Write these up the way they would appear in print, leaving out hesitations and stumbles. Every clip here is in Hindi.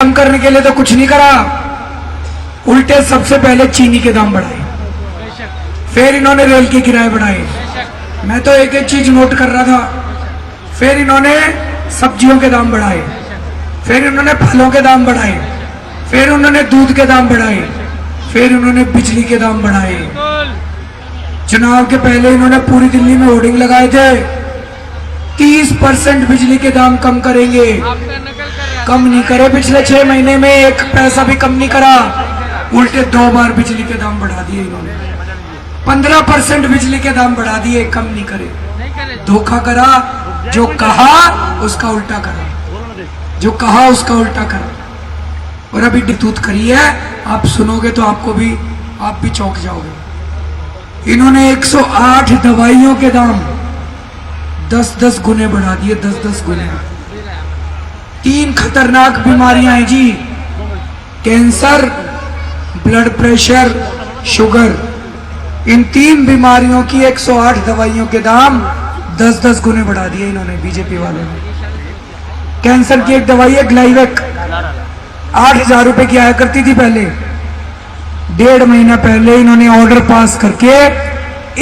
कम करने के लिए तो कुछ नहीं करा, उल्टे सबसे पहले चीनी के दाम बढ़ाए, फिर इन्होंने रेल के किराए बढ़ाए। मैं तो एक एक चीज नोट कर रहा था। फिर इन्होंने सब्जियों के दाम बढ़ाए, फिर इन्होंने फलों के दाम बढ़ाए, फिर उन्होंने दूध के दाम बढ़ाए, फिर उन्होंने बिजली के दाम बढ़ाए। चुनाव के पहले इन्होंने पूरी दिल्ली में होर्डिंग लगाए थे 30% बिजली के दाम कम करेंगे। कम नहीं करे, पिछले 6 महीने में एक पैसा भी कम नहीं करा, उल्टे 2 बार बिजली के दाम बढ़ा दिए इन्होंने। 15% बिजली के दाम बढ़ा दिए, कम नहीं करे। धोखा करा, जो कहा उसका उल्टा करा, जो कहा उसका उल्टा करा। और अभी डितूत करी है, आप सुनोगे तो आप भी चौंक जाओगे। इन्होंने 108 दवाइयों के दाम 10-10 गुने बढ़ा दिए, 10-10 गुने। 3 खतरनाक बीमारियां हैं जी, कैंसर, ब्लड प्रेशर, शुगर। इन 3 बीमारियों की 108 दवाइयों के दाम 10-10 गुने बढ़ा दिए इन्होंने, बीजेपी वालों ने। कैंसर की एक दवाई है ग्लाइवेक, 8,000 रुपए की आया करती थी पहले। 1.5 महीना पहले इन्होंने ऑर्डर पास करके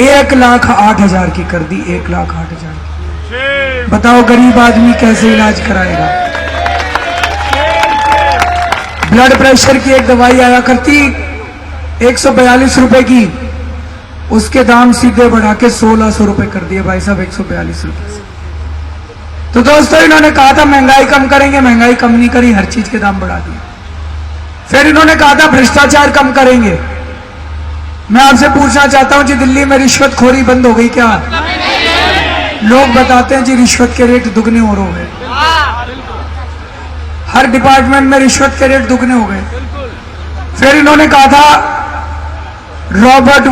1,08,000 की कर दी, 1,08,000 की। बताओ गरीब आदमी कैसे इलाज कराएगा। ब्लड प्रेशर की एक दवाई आया करती 142 रुपए की, उसके दाम सीधे बढ़ा के 1,600 रुपए कर दिए भाई साहब, 142 रुपए से। तो दोस्तों इन्होंने कहा था महंगाई कम करेंगे, महंगाई कम नहीं करी, हर चीज के दाम बढ़ा दिए। फिर इन्होंने कहा था भ्रष्टाचार कम करेंगे। मैं आपसे पूछना चाहता हूं जी, दिल्ली में रिश्वतखोरी बंद हो गई क्या? लोग बताते हैं जी रिश्वत के रेट दुगने हो गए, हर डिपार्टमेंट में रिश्वत के रेट दुगने हो गए। फिर इन्होंने कहा था रॉबर्ट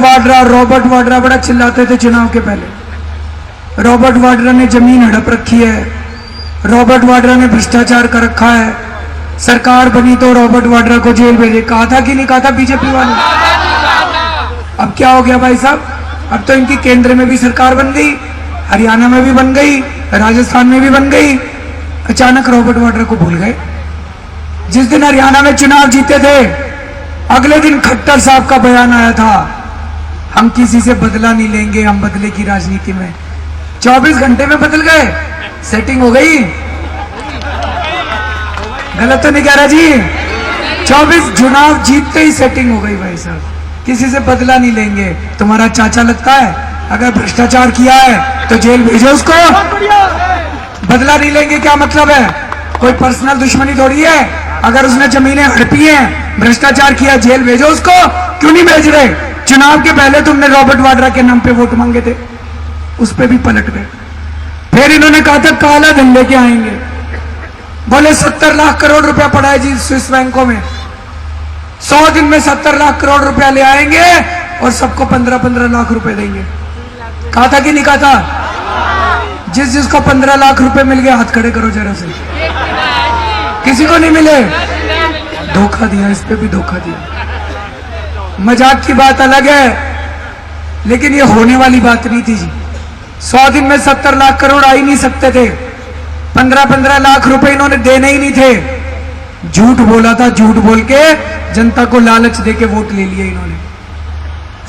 वाड्रा बड़ा चिल्लाते थे चुनाव के पहले। रॉबर्ट वाड्रा ने जमीन हड़प रखी है, रॉबर्ट वाड्रा ने भ्रष्टाचार कर रखा है, सरकार बनी तो रॉबर्ट वाड्रा को जेल भेजे। कहा था कि नहीं कहा था बीजेपी वाले? अब क्या हो गया भाई साहब? अब तो इनकी केंद्र में भी सरकार बन गई, हरियाणा में भी बन गई, राजस्थान में भी बन गई। अचानक रॉबर्ट वाड्रा को भूल गए। जिस दिन हरियाणा में चुनाव जीते थे, अगले दिन खट्टर साहब का बयान आया था, हम किसी से बदला नहीं लेंगे, हम बदले की राजनीति में। 24 घंटे में बदल गए, सेटिंग हो गई। गलत तो नहीं कह रहा जी? 24 चुनाव जीतते ही सेटिंग हो गई भाई साहब। किसी से बदला नहीं लेंगे, तुम्हारा चाचा लगता है, अगर भ्रष्टाचार किया है तो जेल भेजो उसको। बदला नहीं लेंगे क्या मतलब है? कोई पर्सनल दुश्मनी थोड़ी है। अगर उसने जमीनें हड़पी हैं, भ्रष्टाचार किया, जेल भेजो उसको। क्यों नहीं भेज रहे? चुनाव के पहले तुमने रॉबर्ट वाड्रा के नाम पे वोट मांगे थे, उस पे भी पलट गए। फिर इन्होंने कहा था काला धन लेके आएंगे, बोले 70 लाख करोड़ रुपया पड़ा है जी स्विस बैंकों में, 100 दिन में 70 लाख करोड़ रुपया ले आएंगे और सबको 15-15 लाख रुपए देंगे। कहा था कि नहीं कहा था? जिसको 15 लाख रुपए मिल गए हाथ खड़े करो जरा से। किसी को नहीं मिले? धोखा दिया, इस पे भी धोखा दिया। मजाक की बात अलग है, लेकिन ये होने वाली बात नहीं थी जी। 100 दिन में 70 लाख करोड़ आ ही नहीं सकते थे। 15-15 लाख रुपए इन्होंने देने ही नहीं थे। झूठ बोला था, झूठ बोल के जनता को लालच देके वोट ले लिए इन्होंने।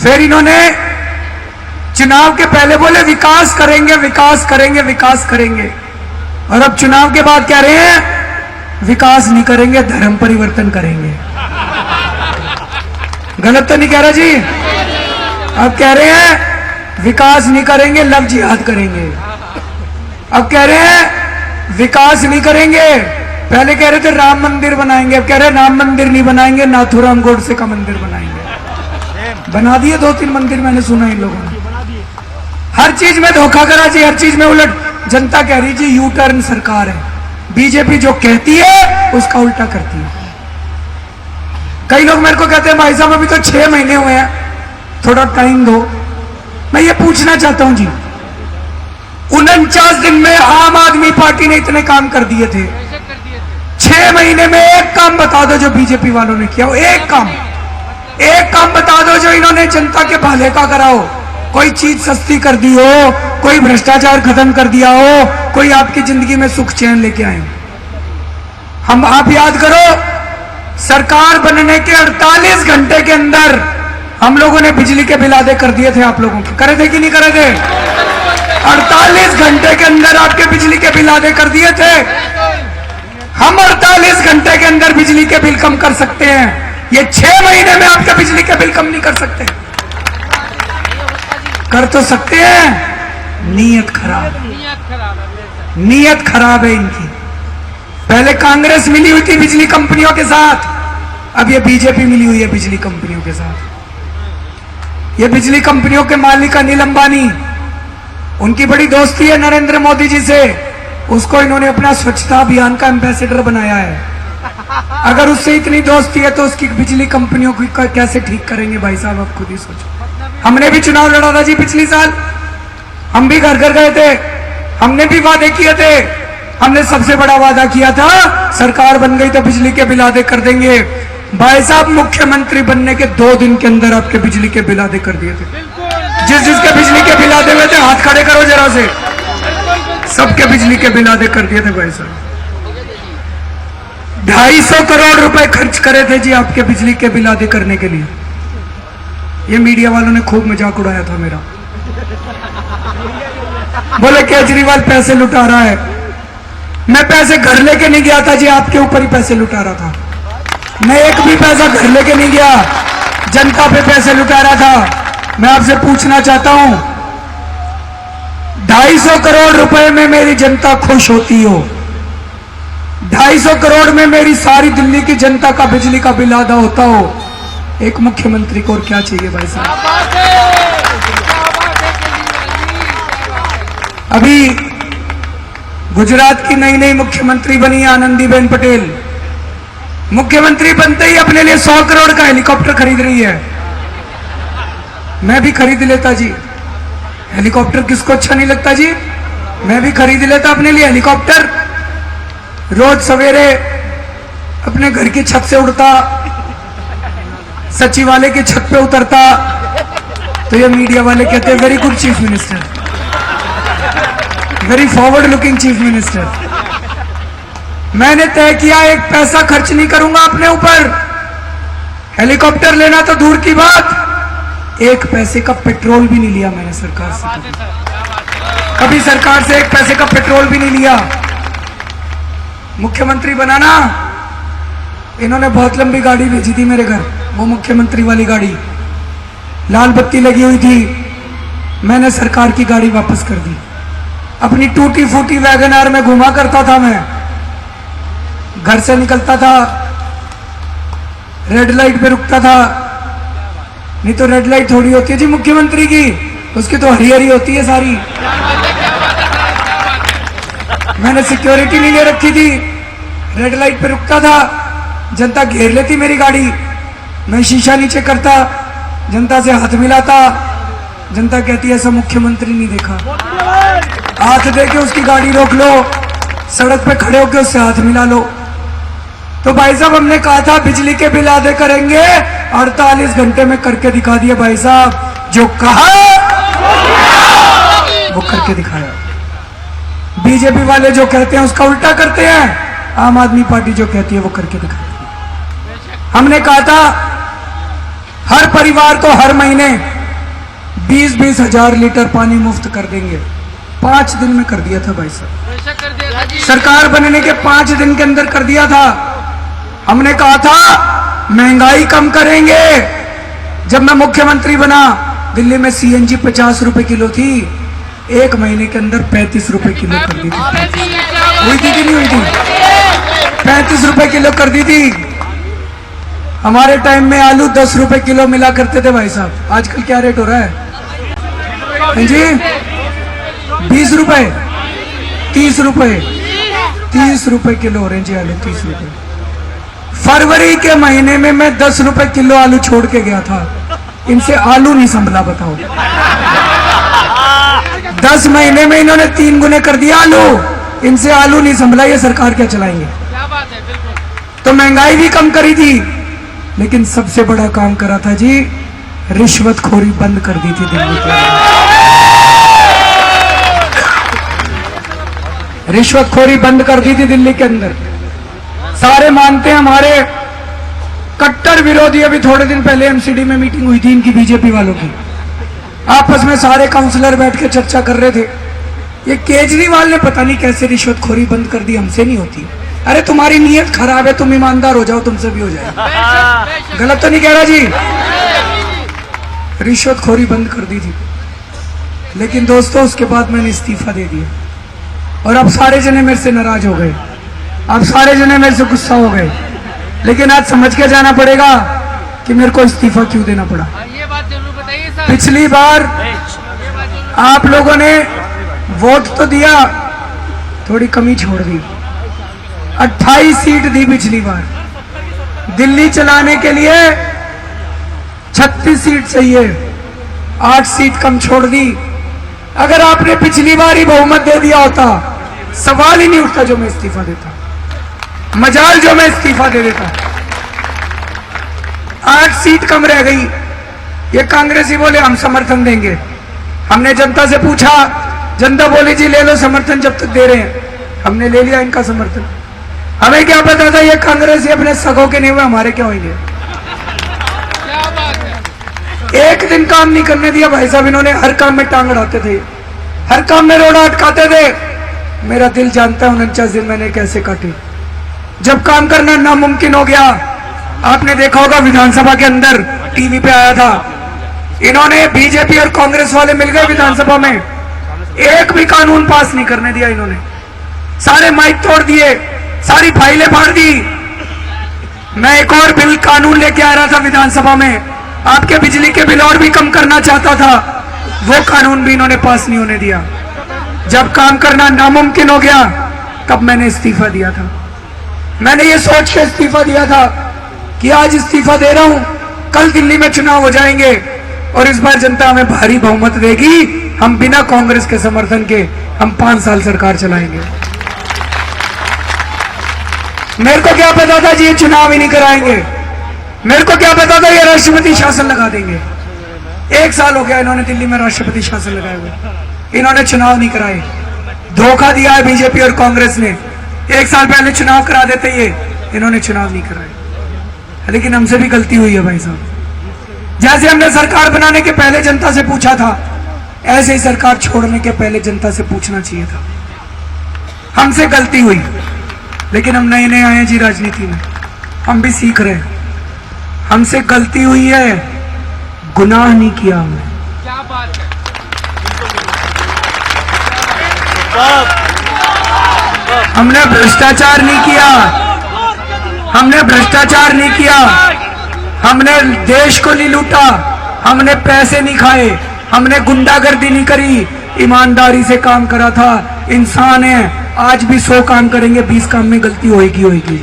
फिर इन्होंने चुनाव के पहले बोले विकास करेंगे, विकास करेंगे, विकास करेंगे, और अब चुनाव के बाद कह रहे हैं विकास नहीं करेंगे, धर्म परिवर्तन करेंगे। गलत तो नहीं कह रहा जी? अब कह रहे हैं विकास नहीं करेंगे, लव जिहाद करेंगे। अब कह रहे हैं विकास नहीं करेंगे, पहले कह रहे थे राम मंदिर बनाएंगे, अब कह रहे हैं राम मंदिर नहीं बनाएंगे, नाथुराम गोडसे का मंदिर बनाएंगे। बना दिए 2-3 मंदिर, मैंने सुना इन लोगों ने। हर चीज में धोखा करा जी, हर चीज में उलट। जनता कह रही जी यू टर्न सरकार है, बीजेपी जो कहती है उसका उल्टा करती है। कई लोग मेरे को कहते हैं भाई साहब अभी तो 6 महीने हुए हैं, थोड़ा टाइम दो। मैं ये पूछना चाहता हूं जी, 49 दिन में आम आदमी पार्टी ने इतने काम कर दिए थे, 6 महीने में एक काम बता दो जो बीजेपी वालों ने किया हो। एक काम बता दो जो इन्होंने जनता के भले का करा हो। कोई चीज सस्ती कर दी हो, कोई भ्रष्टाचार खत्म कर दिया हो, कोई आपकी जिंदगी में सुख चैन लेके आए हो। आप याद करो, सरकार बनने के 48 घंटे के अंदर हम लोगों ने बिजली के बिल आधे कर दिए थे। आप लोगों के करे थे कि नहीं करे थे? 48 घंटे के अंदर आपके बिजली के बिल आधे कर दिए थे। हम 48 घंटे के अंदर बिजली के बिल कम कर सकते हैं, ये 6 महीने में आपके बिजली के बिल कम नहीं कर सकते। कर तो सकते हैं, नीयत खराब, नीयत खराब है इनकी। पहले कांग्रेस मिली हुई थी बिजली कंपनियों के साथ, अब ये बीजेपी मिली हुई है बिजली कंपनियों के साथ। ये बिजली कंपनियों के मालिक अनिल अंबानी, उनकी बड़ी दोस्ती है नरेंद्र मोदी जी से, उसको इन्होंने अपना स्वच्छता अभियान का एम्बेसडर बनाया है। अगर उससे इतनी दोस्ती है तो उसकी बिजली कंपनियों को कैसे ठीक करेंगे भाई साहब, आप खुद ही सोचो। हमने भी चुनाव लड़ा था जी पिछली साल, हम भी घर घर गए थे, हमने भी वादे किए थे। हमने सबसे बड़ा वादा किया था, सरकार बन गई तो बिजली के बिल आधे कर देंगे। भाई साहब, मुख्यमंत्री बनने के 2 दिन के अंदर आपके बिजली के बिल आधे कर दिए थे। जिसके बिजली के बिल आधे हुए थे हाथ खड़े करो जरा से, सबके बिजली के बिल आधे कर दिए थे भाई साहब। 250 करोड़ रुपए खर्च करे थे जी आपके बिजली के बिल आधे करने के लिए। ये मीडिया वालों ने खूब मजाक उड़ाया था मेरा, बोले केजरीवाल पैसे लुटा रहा है। मैं पैसे घर लेके नहीं गया था जी, आपके ऊपर ही पैसे लुटा रहा था। मैं एक भी पैसा घर लेके नहीं गया, जनता पे पैसे लुटा रहा था। मैं आपसे पूछना चाहता हूं, 250 करोड़ रुपए में मेरी जनता खुश होती हो, 250 करोड़ में मेरी सारी दिल्ली की जनता का बिजली का बिल आधा होता हो, एक मुख्यमंत्री को और क्या चाहिए भाई साहब। अभी गुजरात की नई नई मुख्यमंत्री बनी आनंदीबेन पटेल, मुख्यमंत्री बनते ही अपने लिए 100 करोड़ का हेलीकॉप्टर खरीद रही है। मैं भी खरीद लेता जी, हेलीकॉप्टर किसको अच्छा नहीं लगता जी, मैं भी खरीद लेता अपने लिए हेलीकॉप्टर। रोज सवेरे अपने घर की छत से उड़ता, सचिवालय की छत पे उतरता, तो ये मीडिया वाले कहते हैं very good chief minister, very forward looking chief minister. मैंने तय किया एक पैसा खर्च नहीं करूंगा अपने ऊपर। हेलीकॉप्टर लेना तो दूर की बात, एक पैसे का पेट्रोल भी नहीं लिया मैंने सरकार से, कभी सरकार से एक पैसे का पेट्रोल भी नहीं लिया। मुख्यमंत्री बनाना, इन्होंने बहुत लंबी गाड़ी भेजी थी मेरे घर, वो मुख्यमंत्री वाली गाड़ी, लाल बत्ती लगी हुई थी, मैंने सरकार की गाड़ी वापस कर दी। अपनी टूटी फूटी वैगनआर में घुमा करता था मैं, घर से निकलता था, रेड लाइट पे रुकता था। नहीं तो रेड लाइट थोड़ी होती है जी मुख्यमंत्री की, उसकी तो हरी हरी होती है सारी। मैंने सिक्योरिटी नहीं ले रखी थी, रेड लाइट पे रुकता था, जनता घेर लेती मेरी गाड़ी, मैं शीशा नीचे करता, जनता से हाथ मिलाता, जनता कहती है ऐसा मुख्यमंत्री नहीं देखा। हाथ देके उसकी गाड़ी रोक लो, सड़क पे खड़े होकर उससे हाथ मिला लो। तो भाई साहब, हमने कहा था बिजली के बिल आधे करेंगे, 48 घंटे में करके दिखा दिया भाई साहब। जो कहा वो करके दिखाया। बीजेपी वाले जो कहते हैं उसका उल्टा करते हैं, आम आदमी पार्टी जो कहती है वो करके दिखाती है। हमने कहा था हर परिवार को हर महीने 20-20 हजार लीटर पानी मुफ्त कर देंगे। 5 दिन में कर दिया था भाई साहब, सरकार बनने के 5 दिन के अंदर कर दिया था। हमने कहा था महंगाई कम करेंगे। जब मैं मुख्यमंत्री बना, दिल्ली में सीएनजी 50 रुपए किलो थी, 1 महीने के अंदर 35 रुपए किलो कर दी थी। हुई थी कि नहीं हुई थी? 35 रुपए किलो कर दी थी। हमारे टाइम में आलू 10 रुपए किलो मिला करते थे भाई साहब, आजकल क्या रेट हो रहा है जी? 20 रुपए, 30 रुपए, 30 रुपए किलो हो रहे हैं जी आलू, 30 रुपए। फरवरी के महीने में मैं 10 रुपए किलो आलू छोड़ के गया था, इनसे आलू नहीं संभला, बताओ। 10 महीने में इन्होंने 3 गुने कर दिया आलू, इनसे आलू नहीं संभला, ये सरकार क्या चलाएंगे? तो महंगाई भी कम करी थी, लेकिन सबसे बड़ा काम करा था जी, रिश्वतखोरी बंद कर दी थी दिल्ली के। रिश्वतखोरी बंद कर दी थी दिल्ली के अंदर। सारे मानते हैं हमारे कट्टर विरोधी। अभी थोड़े दिन पहले एमसीडी में मीटिंग हुई थी इनकी, बीजेपी वालों की, आपस में सारे काउंसलर बैठ के चर्चा कर रहे थे। ये केजरीवाल ने पता नहीं कैसे रिश्वतखोरी बंद कर दी, हमसे नहीं होती। अरे तुम्हारी नीयत खराब है, तुम ईमानदार हो जाओ, तुमसे भी हो जाए। गलत तो नहीं कह रहा जी? रिश्वतखोरी बंद कर दी थी, लेकिन दोस्तों उसके बाद मैंने इस्तीफा दे दिया और अब सारे जने मेरे से नाराज हो गए, अब सारे जने मेरे से गुस्सा हो गए। लेकिन आज समझ के जाना पड़ेगा कि मेरे को इस्तीफा क्यों देना पड़ा। ये बात जरूर बताइए सर। पिछली बार आप लोगों ने वोट तो दिया, थोड़ी कमी छोड़ दी। 28 सीट दी पिछली बार, दिल्ली चलाने के लिए 36 सीट चाहिए, 8 सीट कम छोड़ दी। अगर आपने पिछली बार ही बहुमत दे दिया होता, सवाल ही नहीं उठता जो मैं इस्तीफा देता, मजाल जो मैं इस्तीफा दे देता। 8 सीट कम रह गई। ये कांग्रेसी बोले हम समर्थन देंगे, हमने जनता से पूछा, जनता बोली जी ले लो समर्थन जब तक दे रहे हैं। हमने ले लिया इनका समर्थन। हमें क्या पता था ये कांग्रेसी अपने सगों के नहीं हुए, हमारे क्या होंगे। एक दिन काम नहीं करने दिया भाई साहब इन्होंने, हर काम में टांग अड़ाते थे, हर काम में रोड़ा अटकाते थे। मेरा दिल जानता है 49 दिन मैंने कैसे काटे। जब काम करना नामुमकिन हो गया, आपने देखा होगा विधानसभा के अंदर टीवी पे आया था, इन्होंने बीजेपी और कांग्रेस वाले मिल गए विधानसभा में, एक भी कानून पास नहीं करने दिया इन्होंने। सारे माइक तोड़ दिए, सारी फाइलें फाड़ दी। मैं एक और बिल कानून लेके आ रहा था विधानसभा में, आपके बिजली के बिल और भी कम करना चाहता था, वो कानून भी इन्होंने पास नहीं होने दिया। जब काम करना नामुमकिन हो गया तब मैंने इस्तीफा दिया था। मैंने ये सोच के इस्तीफा दिया था कि आज इस्तीफा दे रहा हूं, कल दिल्ली में चुनाव हो जाएंगे और इस बार जनता हमें भारी बहुमत देगी, हम बिना कांग्रेस के समर्थन के हम 5 साल सरकार चलाएंगे। मेरे को क्या पता था जी ये चुनाव ही नहीं कराएंगे, मेरे को क्या पता था ये राष्ट्रपति शासन लगा देंगे। 1 साल हो गया इन्होंने दिल्ली में राष्ट्रपति शासन लगाए हुए, इन्होंने चुनाव नहीं कराए। धोखा दिया है बीजेपी और कांग्रेस ने। 1 साल पहले चुनाव करा देते ये, इन्होंने चुनाव नहीं कराए। लेकिन हमसे भी गलती हुई है भाई साहब। जैसे हमने सरकार बनाने के पहले जनता से पूछा था, ऐसे ही सरकार छोड़ने के पहले जनता से पूछना चाहिए था। हमसे गलती हुई, लेकिन हम नए नए आए हैं जी राजनीति में, हम भी सीख रहे हैं। हमसे गलती हुई है, गुनाह नहीं किया हमने। क्या बात है। हमने भ्रष्टाचार नहीं किया, हमने भ्रष्टाचार नहीं किया, हमने देश को नहीं लूटा, हमने पैसे नहीं खाए, हमने गुंडागर्दी नहीं करी, ईमानदारी से काम करा था। इंसान है, आज भी 100 काम करेंगे, 20 काम में गलती होगी।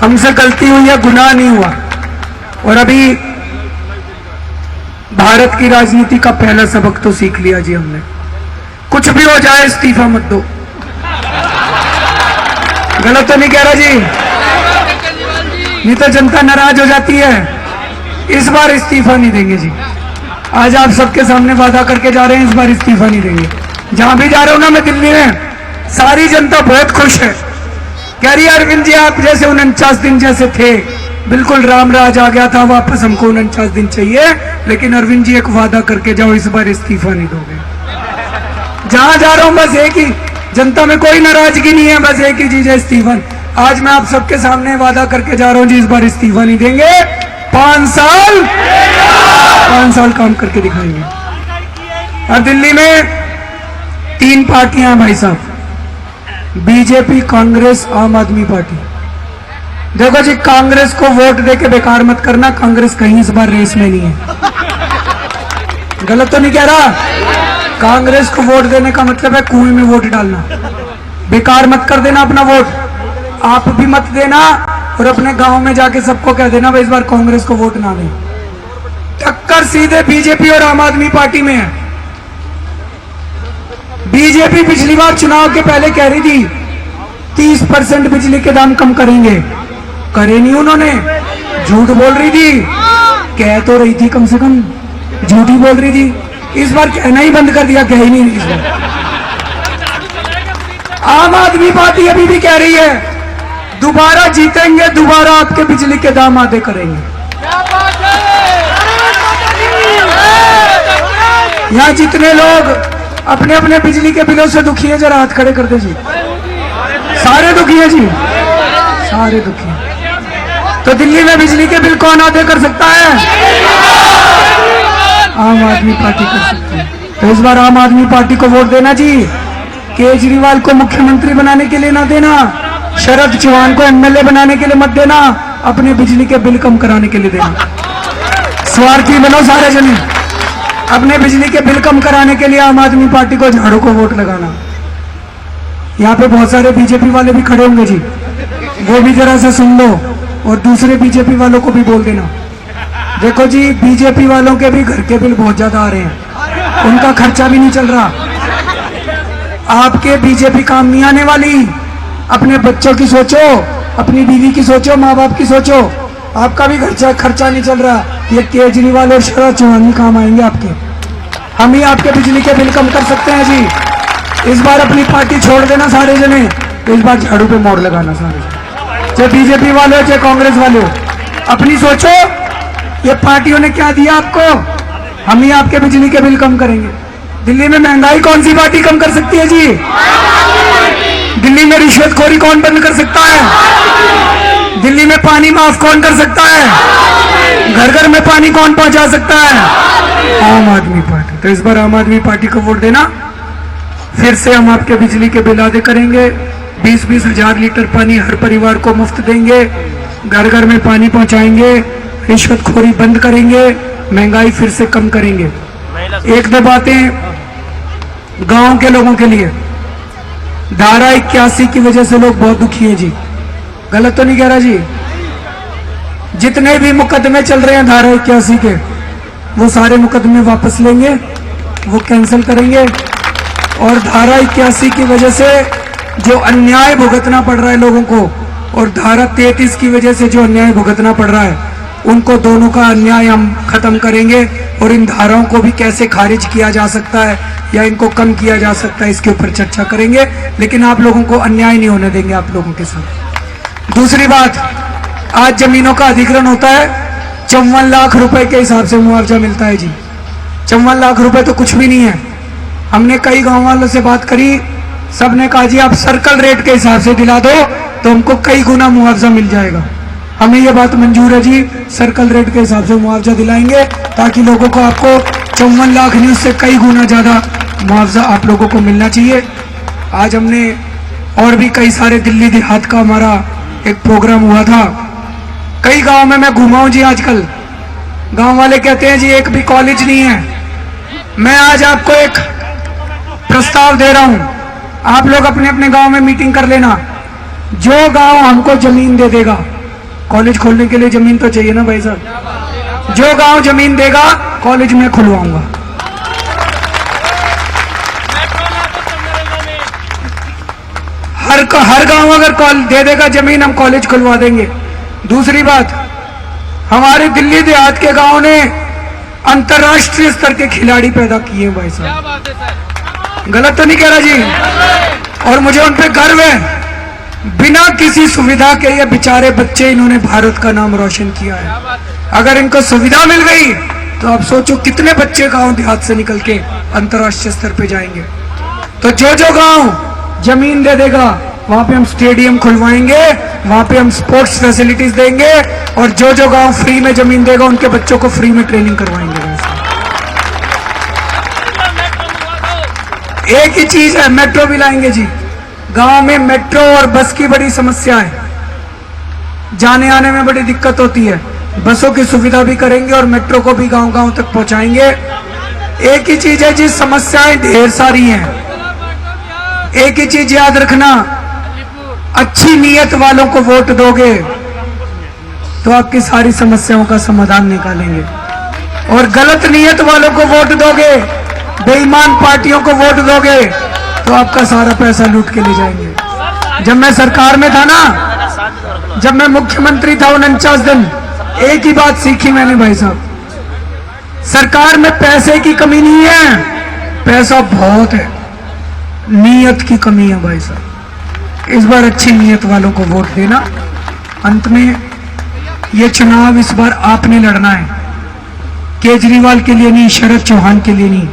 हमसे गलती हुई है, गुनाह नहीं हुआ। और अभी भारत की राजनीति का पहला सबक तो सीख लिया जी हमने, कुछ भी हो जाए इस्तीफा मत दो। गलत तो नहीं कह रहा जी? नहीं तो जनता नाराज हो जाती है। इस बार इस्तीफा नहीं देंगे जी, आज आप सबके सामने वादा करके जा रहे हैं, इस बार इस्तीफा नहीं देंगे। जहां भी जा रहा हूं ना मैं दिल्ली में, सारी जनता बहुत खुश है, कह रही है अरविंद जी आप जैसे 49 दिन जैसे थे, बिल्कुल राम राज आ गया था वापस, हमको 49 दिन चाहिए। लेकिन अरविंद जी एक वादा करके जाओ, इस बार इस्तीफा नहीं दोगे। जहां जा रहा हूं बस एक ही, जनता में कोई नाराजगी नहीं है, बस एक ही चीज है, इस्तीफा। आज मैं आप सबके सामने वादा करके जा रहा हूं जी, इस बार इस्तीफा नहीं देंगे, 5 साल काम करके दिखाएंगे। और दिल्ली में 3 पार्टियां हैं भाई साहब, बीजेपी, कांग्रेस, आम आदमी पार्टी। देखो जी, कांग्रेस को वोट देके बेकार मत करना, कांग्रेस कहीं इस बार रेस में नहीं है। गलत तो नहीं कह रहा? कांग्रेस को वोट देने का मतलब है कुएं में वोट डालना। बेकार मत कर देना अपना वोट, आप भी मत देना और अपने गांव में जाके सबको कह देना भाई इस बार कांग्रेस को वोट ना दें। टक्कर सीधे बीजेपी और आम आदमी पार्टी में है। बीजेपी पिछली बार चुनाव के पहले कह रही थी 30% बिजली के दाम कम करेंगे, करे नहीं उन्होंने, झूठ बोल रही थी, कह तो रही थी कम से कम, झूठी बोल रही थी। इस बार कहना ही बंद कर दिया, कह ही नहीं इस बार। आम आदमी पार्टी अभी भी कह रही है दोबारा जीतेंगे, दोबारा आपके बिजली के दाम आधे करेंगे। क्या बात है? यहाँ जितने लोग अपने अपने बिजली के बिलों से दुखी है, जरा हाथ खड़े कर दे जी। सारे दुखी है जी, सारे दुखी है। तो दिल्ली में बिजली के बिल कौन आधे कर सकता है? आम आदमी पार्टी कर सकती है। तो इस बार आम आदमी पार्टी को वोट देना जी। केजरीवाल को मुख्यमंत्री बनाने के लिए ना देना, शरद चौहान को एमएलए बनाने के लिए मत देना, अपने बिजली के बिल कम कराने के लिए देना। स्वार्थी बनो सारे जने, अपने बिजली के बिल कम कराने के लिए आम आदमी पार्टी को झाड़ू को वोट लगाना। यहाँ पे बहुत सारे बीजेपी वाले भी खड़े होंगे जी, वो भी जरा सा सुन लो और दूसरे बीजेपी वालों को भी बोल देना। देखो जी, बीजेपी वालों के भी घर के बिल बहुत ज्यादा आ रहे हैं, उनका खर्चा भी नहीं चल रहा। आपके बीजेपी काम नहीं आने वाली। अपने बच्चों की सोचो, अपनी बीवी की सोचो, माँ बाप की सोचो। आपका भी खर्चा नहीं चल रहा। ये केजरीवाल और शरद चौहान काम आएंगे आपके। हम ही आपके बिजली के बिल कम कर सकते हैं जी। इस बार अपनी पार्टी छोड़ देना सारे जने, इस बार झाड़ू पे मोड़ लगाना सारे, चाहे बीजेपी वाले हो चाहे कांग्रेस वाले हो। अपनी सोचो, ये पार्टियों ने क्या दिया आपको? हम ही आपके बिजली के बिल कम करेंगे। दिल्ली में महंगाई कौन सी पार्टी कम कर सकती है जी? दिल्ली में रिश्वतखोरी कौन बंद कर सकता है? दिल्ली में पानी माफ कौन कर सकता है? घर घर में पानी कौन पहुंचा सकता है? आम आदमी पार्टी। तो इस बार आम आदमी पार्टी को वोट देना। फिर से हम आपके बिजली के बिल आधे करेंगे। 20-20 हजार लीटर पानी हर परिवार को मुफ्त देंगे, घर घर में पानी पहुंचाएंगे, रिश्वतखोरी बंद करेंगे, महंगाई फिर से कम करेंगे। एक दो बातें गांव के लोगों के लिए। धारा 81 की वजह से लोग बहुत दुखी है जी। गलत तो नहीं कह रहा जी? जितने भी मुकदमे चल रहे हैं धारा 81 के, वो सारे मुकदमे वापस लेंगे, वो कैंसिल करेंगे। और धारा 81 की वजह से जो अन्याय भुगतना पड़ रहा है लोगों को, और धारा 33 की वजह से जो अन्याय भुगतना पड़ रहा है, उनको दोनों का अन्याय हम खत्म करेंगे। और इन धाराओं को भी कैसे खारिज किया जा सकता है या इनको कम किया जा सकता है, इसके ऊपर चर्चा करेंगे। लेकिन आप लोगों को अन्याय नहीं होने देंगे आप लोगों के साथ। दूसरी बात, आज जमीनों का अधिग्रहण होता है, 54 लाख रुपए के हिसाब से मुआवजा मिलता है जी। 54 लाख रुपए तो कुछ भी नहीं है। हमने कई गांव वालों से बात करी, सबने कहा जी आप सर्कल रेट के हिसाब से दिला दो तो हमको कई गुना मुआवजा मिल जाएगा। हमें ये बात मंजूर है जी, सर्कल रेट के हिसाब से मुआवजा दिलाएंगे, ताकि लोगों को आपको 54 लाख नहीं, उससे कई गुना ज्यादा मुआवजा आप लोगों को मिलना चाहिए। आज हमने और भी कई सारे दिल्ली देहात का हमारा एक प्रोग्राम हुआ था। कई गांव में मैं घूमा हूं जी। आजकल गांव वाले कहते हैं जी एक भी कॉलेज नहीं है। मैं आज आपको एक प्रस्ताव दे रहा हूं, आप लोग अपने अपने गांव में मीटिंग कर लेना। जो गांव हमको जमीन दे देगा, कॉलेज खोलने के लिए जमीन तो चाहिए ना भाई साहब, जो गांव जमीन देगा कॉलेज में खुलवाऊंगा। हर गांव अगर दे देगा जमीन, हम कॉलेज खुलवा देंगे। दूसरी बात, हमारे दिल्ली देहात के गांव ने अंतर्राष्ट्रीय स्तर के खिलाड़ी पैदा किए भाई साहब। क्या बात है सर? गलत तो नहीं कह रहा जी? और मुझे उन पे गर्व है। बिना किसी सुविधा के ये बेचारे बच्चे, इन्होंने भारत का नाम रोशन किया है। अगर इनको सुविधा मिल गई तो आप सोचो कितने बच्चे गांव देहात से निकल के अंतर्राष्ट्रीय स्तर पे जाएंगे। तो जो गांव जमीन दे देगा वहां पे हम स्टेडियम खुलवाएंगे, वहां पे हम स्पोर्ट्स फैसिलिटीज देंगे, और जो गांव फ्री में जमीन देगा उनके बच्चों को फ्री में ट्रेनिंग करवाएंगे। एक ही चीज है, मेट्रो भी लाएंगे जी। गांव में मेट्रो और बस की बड़ी समस्या है, जाने आने में बड़ी दिक्कत होती है। बसों की सुविधा भी करेंगे और मेट्रो को भी गांव गांव तक पहुंचाएंगे। एक ही चीज है जी, समस्याएं ढेर सारी हैं। एक ही चीज याद रखना, अच्छी नीयत वालों को वोट दोगे तो आपकी सारी समस्याओं का समाधान निकालेंगे, और गलत नीयत वालों को वोट दोगे, बेईमान पार्टियों को वोट दोगे तो आपका सारा पैसा लूट के ले जाएंगे। जब मैं सरकार में था ना, जब मैं मुख्यमंत्री था 49 दिन, एक ही बात सीखी मैंने भाई साहब, सरकार में पैसे की कमी नहीं है, पैसा बहुत है, नीयत की कमी है भाई साहब। इस बार अच्छी नीयत वालों को वोट देना। अंत में ये चुनाव इस बार आपने लड़ना है, केजरीवाल के लिए नहीं, शरद चौहान के लिए नहीं।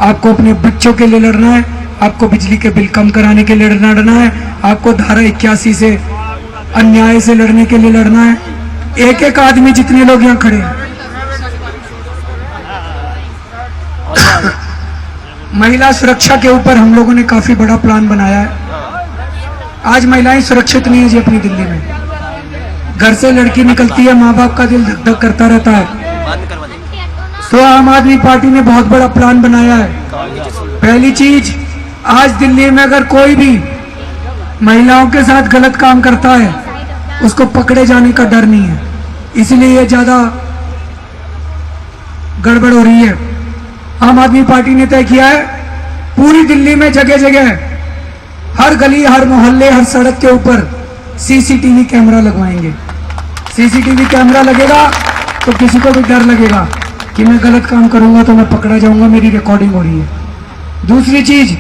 आपको अपने बच्चों के लिए लड़ना है, आपको बिजली के बिल कम कराने के लिए लड़ना है, आपको धारा 81 से अन्याय से लड़ने के लिए लड़ना है। एक एक आदमी, जितने लोग यहाँ खड़े हैं, महिला सुरक्षा के ऊपर हम लोगों ने काफी बड़ा प्लान बनाया है। आज महिलाएं सुरक्षित नहीं है जी अपनी दिल्ली में। घर से लड़की निकलती है, माँ बाप का दिल धक धक करता रहता है। तो आम आदमी पार्टी ने बहुत बड़ा प्लान बनाया है। पहली चीज, आज दिल्ली में अगर कोई भी महिलाओं के साथ गलत काम करता है, उसको पकड़े जाने का डर नहीं है। इसलिए ये ज्यादा गड़बड़ हो रही है। आम आदमी पार्टी ने तय किया है, पूरी दिल्ली में जगह जगह, हर गली, हर मोहल्ले, हर सड़क के ऊपर सीसीटीवी कैमरा लगवाएंगे। सीसीटीवी कैमरा लगेगा तो किसी को भी डर लगेगा कि मैं गलत काम करूंगा तो मैं पकड़ा जाऊंगा, मेरी रिकॉर्डिंग हो रही है। दूसरी चीज,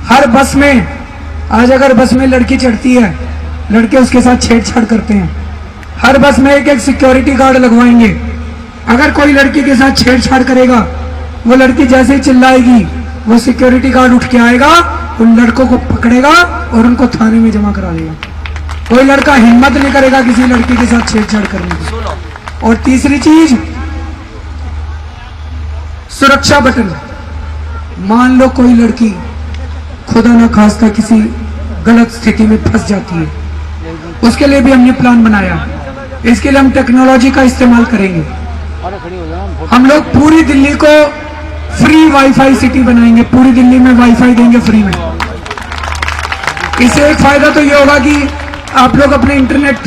हर बस में, आज अगर बस में लड़की चढ़ती है, लड़के उसके साथ छेड़छाड़ करते हैं, हर बस में एक एक सिक्योरिटी गार्ड लगवाएंगे। अगर कोई लड़की के साथ छेड़छाड़ करेगा, वो लड़की जैसे ही चिल्लाएगी, वो सिक्योरिटी गार्ड उठ के आएगा, उन लड़कों को पकड़ेगा और उनको थाने में जमा करा देगा। कोई लड़का हिम्मत नहीं करेगा किसी लड़की के साथ छेड़छाड़ करने की। और तीसरी चीज, सुरक्षा बटन। मान लो कोई लड़की खुदा ना खास्ता किसी गलत स्थिति में फंस जाती है, उसके लिए भी हमने प्लान बनाया। इसके लिए हम टेक्नोलॉजी का इस्तेमाल करेंगे। हम लोग पूरी दिल्ली को फ्री वाईफाई सिटी बनाएंगे, पूरी दिल्ली में वाईफाई देंगे फ्री में। इससे एक फायदा तो ये होगा कि आप लोग अपने इंटरनेट,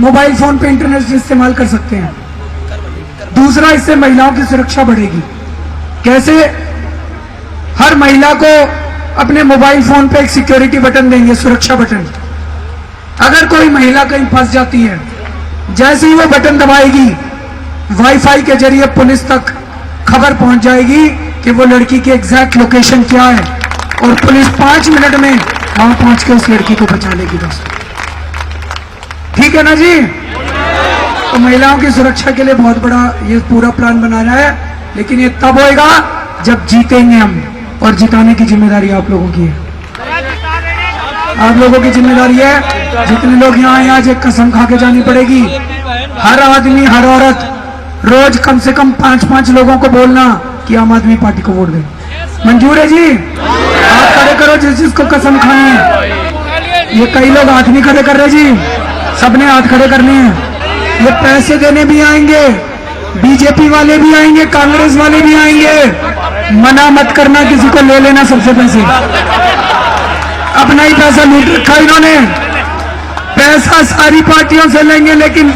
मोबाइल फोन पे इंटरनेट इस्तेमाल कर सकते हैं। दूसरा, इससे महिलाओं की सुरक्षा बढ़ेगी। कैसे? हर महिला को अपने मोबाइल फोन पे एक सिक्योरिटी बटन देंगे, सुरक्षा बटन। अगर कोई महिला कहीं फंस जाती है, जैसे ही वो बटन दबाएगी, वाईफाई के जरिए पुलिस तक खबर पहुंच जाएगी कि वो लड़की की एग्जैक्ट लोकेशन क्या है, और पुलिस 5 मिनट में वहां पहुंच के उस लड़की को बचा लेगी दोस्तों। ठीक है ना जी? तो महिलाओं की सुरक्षा के लिए बहुत बड़ा ये पूरा प्लान बनाना है। लेकिन ये तब होएगा जब जीतेंगे हम, और जिताने की जिम्मेदारी आप लोगों की है। आप लोगों की जिम्मेदारी है। जितने लोग यहाँ आए, आज एक कसम खा के जानी पड़ेगी। हर आदमी, हर औरत रोज कम से कम 5-5 लोगों को बोलना कि आम आदमी पार्टी को वोट दें। मंजूर है जी? हाथ खड़े करो जिस जिसको कसम खानी है। ये कई लोग हाथ नहीं खड़े कर रहे जी, सबने हाथ खड़े करने हैं। ये पैसे देने भी आएंगे, बीजेपी वाले भी आएंगे, कांग्रेस वाले भी आएंगे। मना मत करना किसी को, ले लेना सबसे पैसे। अपना ही पैसा लूट रखा इन्होंने। पैसा सारी पार्टियों से लेंगे, लेकिन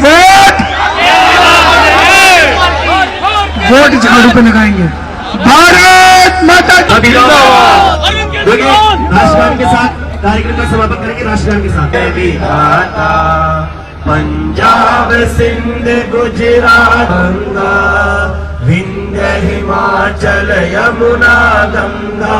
वोट झाड़ू पे लगाएंगे। भारत माता की जय। राष्ट्रगान के साथ कार्यक्रम का समापन करेंगे। राष्ट्रगान के साथ विधाता पंजाब सिंध गुजरात गंगा विंध्य हिमाचल यमुना गंगा।